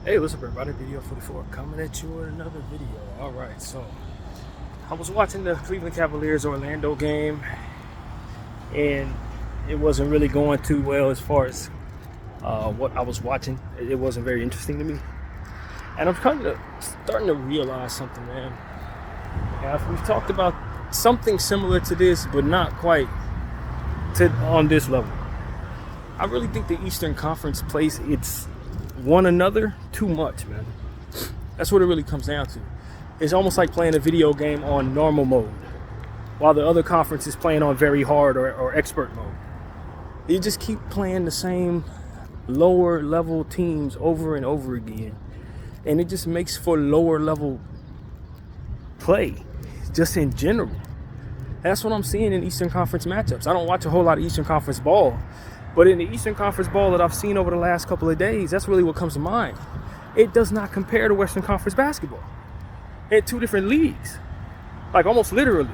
Hey, what's up everybody? Video 44 coming at you with another video. Alright, so I was watching the Cleveland Cavaliers Orlando game and it wasn't really going too well as far as what I was watching. It wasn't very interesting to me. And I'm kind of starting to realize something, man. We've talked about something similar to this, but not quite on this level. I really think the Eastern Conference plays one another too much, man. That's what it really comes down to. It's almost like playing a video game on normal mode while the other conference is playing on very hard or expert mode. You just keep playing the same lower level teams over and over again, and it just makes for lower level play just in general. That's what I'm seeing in Eastern Conference matchups. I don't watch a whole lot of Eastern Conference ball, but in the Eastern Conference ball that I've seen over the last couple of days, that's really what comes to mind. It does not compare to Western Conference basketball. They're two different leagues, like almost literally.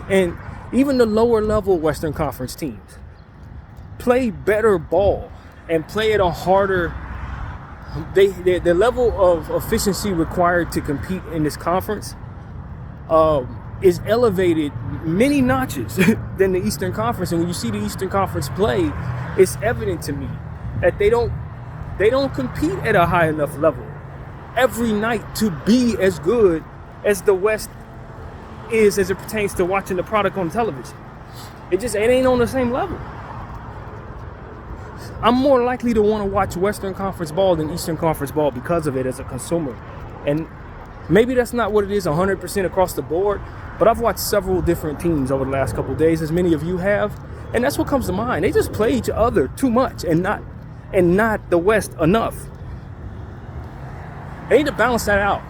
And even the lower level Western Conference teams play better ball and play at a harder. The level of efficiency required to compete in this conference is elevated many notches than the Eastern Conference. And when you see the Eastern Conference play, it's evident to me that they don't compete at a high enough level every night to be as good as the West is as it pertains to watching the product on television. It ain't on the same level. I'm more likely to want to watch Western Conference ball than Eastern Conference ball because of it as a consumer. And maybe that's not what it is 100% across the board, but I've watched several different teams over the last couple of days, as many of you have, and that's what comes to mind. They just play each other too much and not the West enough. They need to balance that out.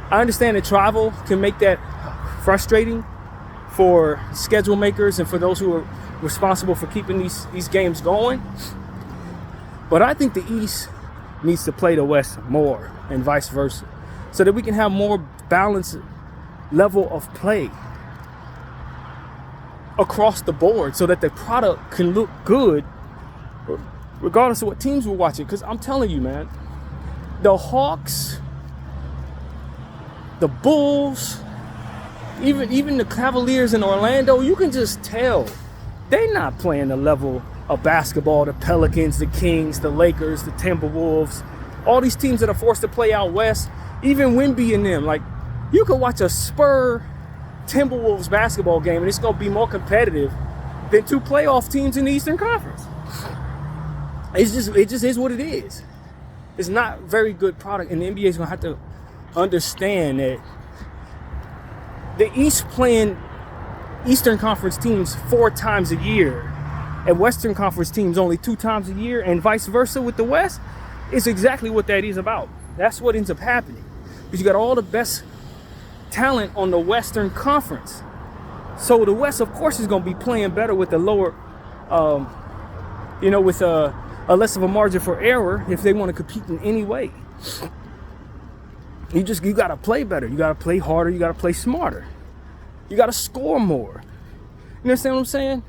I understand that travel can make that frustrating for schedule makers and for those who are responsible for keeping these games going, but I think the East needs to play the West more and vice versa, so that we can have more balanced level of play across the board, so that the product can look good regardless of what teams we're watching. Because I'm telling you, man, the Hawks, the Bulls, even the Cavaliers in Orlando, you can just tell they're not playing the level of basketball the Pelicans, the Kings, the Lakers, the Timberwolves, all these teams that are forced to play out west, even Wemby and them. Like, you could watch a Spur Timberwolves basketball game and it's going to be more competitive than two playoff teams in the Eastern Conference. It just is what it is. It's not very good product, and the NBA is going to have to understand that the East playing Eastern Conference teams 4 times a year and Western Conference teams only 2 times a year, and vice versa with the West, is exactly what that is about. That's what ends up happening, because you got all the best talent on the Western Conference. So the West, of course, is going to be playing better with the lower, with a less of a margin for error if they want to compete in any way. You got to play better. You got to play harder. You got to play smarter. You got to score more. You understand what I'm saying?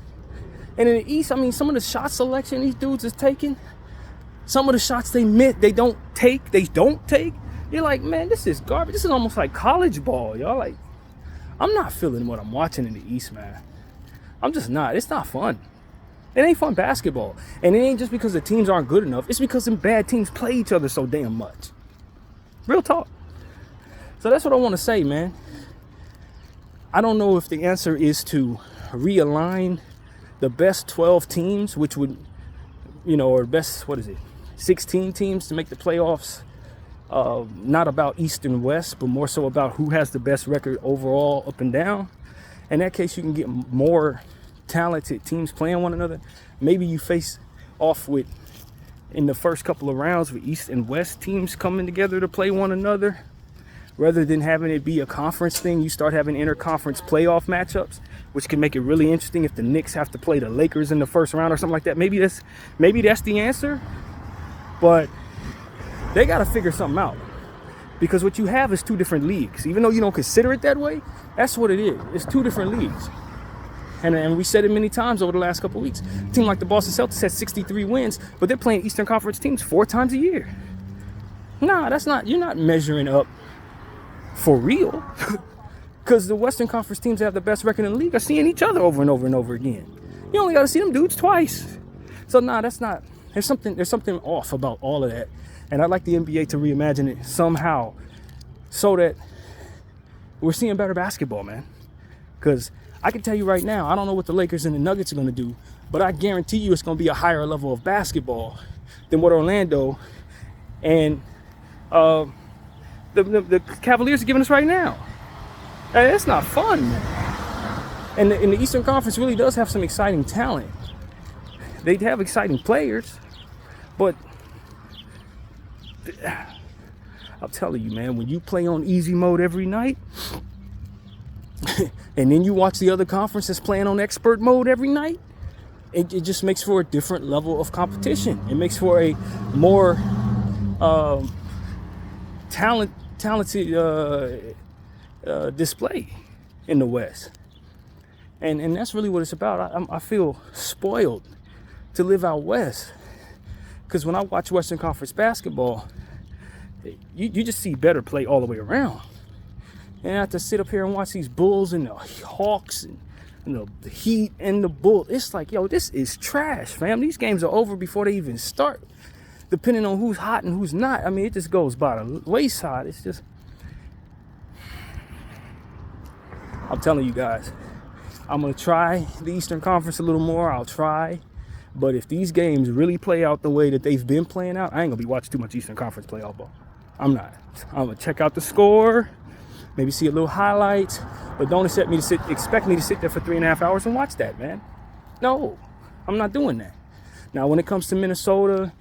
And in the East, I mean, some of the shot selection these dudes is taking, some of the shots they don't take. You're like, man, this is garbage. This is almost like college ball, y'all. Like, I'm not feeling what I'm watching in the East, man. I'm just not. It's not fun. It ain't fun basketball. And it ain't just because the teams aren't good enough. It's because them bad teams play each other so damn much. Real talk. So that's what I want to say, man. I don't know if the answer is to realign the best 12 teams, which would, or best, 16 teams to make the playoffs. Not about East and West, but more so about who has the best record overall up and down. In that case, you can get more talented teams playing one another. Maybe you face off with, in the first couple of rounds, with East and West teams coming together to play one another. Rather than having it be a conference thing, you start having inter-conference playoff matchups, which can make it really interesting if the Knicks have to play the Lakers in the first round or something like that. Maybe that's the answer, but they got to figure something out, because what you have is 2 different leagues. Even though you don't consider it that way, that's what it is. It's 2 different leagues. And we said it many times over the last couple of weeks. A team like the Boston Celtics has 63 wins, but they're playing Eastern Conference teams 4 times a year. Nah, that's not. You're not measuring up for real. Because the Western Conference teams that have the best record in the league are seeing each other over and over and over again. You only got to see them dudes twice. So nah, that's not. There's something off about all of that. And I'd like the NBA to reimagine it somehow so that we're seeing better basketball, man. Because I can tell you right now, I don't know what the Lakers and the Nuggets are going to do, but I guarantee you it's going to be a higher level of basketball than what Orlando and the Cavaliers are giving us right now. Hey, that's not fun, man. And the Eastern Conference really does have some exciting talent. They have exciting players, but I'll tell you, man, when you play on easy mode every night, and then you watch the other conferences playing on expert mode every night, it just makes for a different level of competition. It makes for a more talented display in the West. And that's really what it's about. I feel spoiled to live out West. Because when I watch Western Conference basketball, you just see better play all the way around. And I have to sit up here and watch these Bulls and the Hawks and the Heat and the Bulls. It's like, yo, this is trash, fam. These games are over before they even start. Depending on who's hot and who's not. I mean, it just goes by the wayside. It's just... I'm telling you guys, I'm going to try the Eastern Conference a little more. I'll try. But if these games really play out the way that they've been playing out, I ain't going to be watching too much Eastern Conference playoff ball. I'm not. I'm going to check out the score, maybe see a little highlights, but don't expect me to sit there for 3.5 hours and watch that, man. No, I'm not doing that. Now, when it comes to Minnesota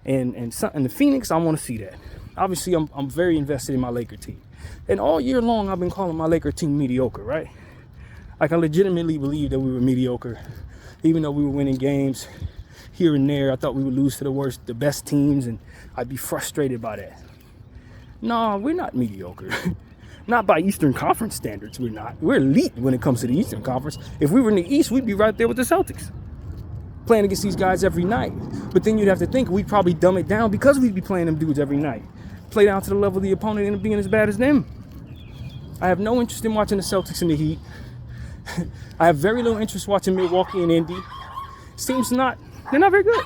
and the Phoenix, I want to see that. Obviously, I'm very invested in my Laker team. And all year long, I've been calling my Laker team mediocre, right? I can legitimately believe that we were mediocre. Even though we were winning games here and there, I thought we would lose to the best teams, and I'd be frustrated by that. No, we're not mediocre. Not by Eastern Conference standards, we're not. We're elite when it comes to the Eastern Conference. If we were in the East, we'd be right there with the Celtics, playing against these guys every night. But then you'd have to think we'd probably dumb it down because we'd be playing them dudes every night. Play down to the level of the opponent and being as bad as them. I have no interest in watching the Celtics and the Heat. I have very little interest watching Milwaukee and Indy. They're not very good.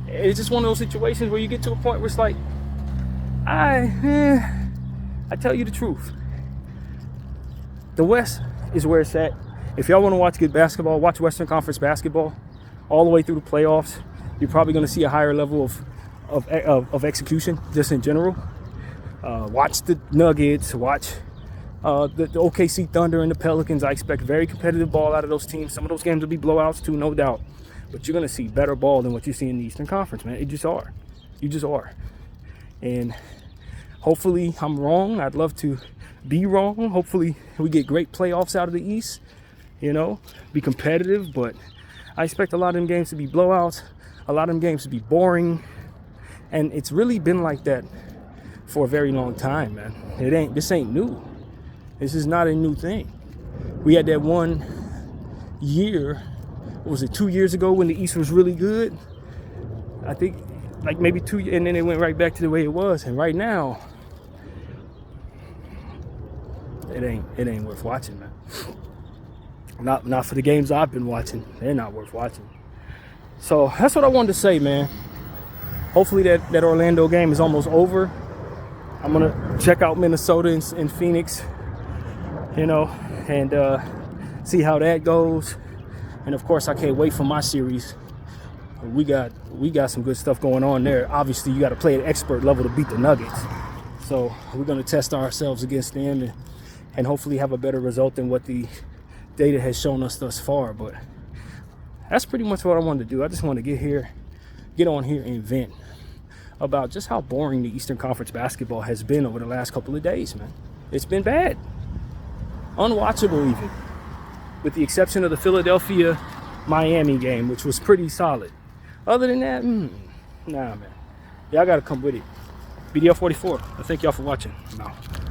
It's just one of those situations where you get to a point where it's like, I tell you the truth. The West is where it's at. If y'all want to watch good basketball, watch Western Conference basketball all the way through the playoffs. You're probably going to see a higher level of execution just in general. Watch the Nuggets, watch the OKC Thunder and the Pelicans. I expect very competitive ball out of those teams. Some of those games will be blowouts too, no doubt. But you're going to see better ball than what you see in the Eastern Conference, man. You just are. And hopefully I'm wrong. I'd love to be wrong. Hopefully we get great playoffs out of the East, be competitive. But I expect a lot of them games to be blowouts, a lot of them games to be boring. And it's really been like that for a very long time, man. This ain't new. This is not a new thing. We had that one year, what was it, 2 years ago when the East was really good? I think like maybe 2 years, and then it went right back to the way it was. And right now, it ain't worth watching, man. Not for the games I've been watching. They're not worth watching. So that's what I wanted to say, man. Hopefully that Orlando game is almost over. I'm going to check out Minnesota and Phoenix, and see how that goes. And, of course, I can't wait for my series. We got some good stuff going on there. Obviously, you got to play at expert level to beat the Nuggets. So we're going to test ourselves against them and hopefully have a better result than what the data has shown us thus far. But that's pretty much what I wanted to do. I just want to get on here and vent about just how boring the Eastern Conference basketball has been over the last couple of days, man. It's been bad. Unwatchable even. With the exception of the Philadelphia-Miami game, which was pretty solid. Other than that, nah, man. Y'all got to come with it. BDL 44. I thank y'all for watching. I'm out.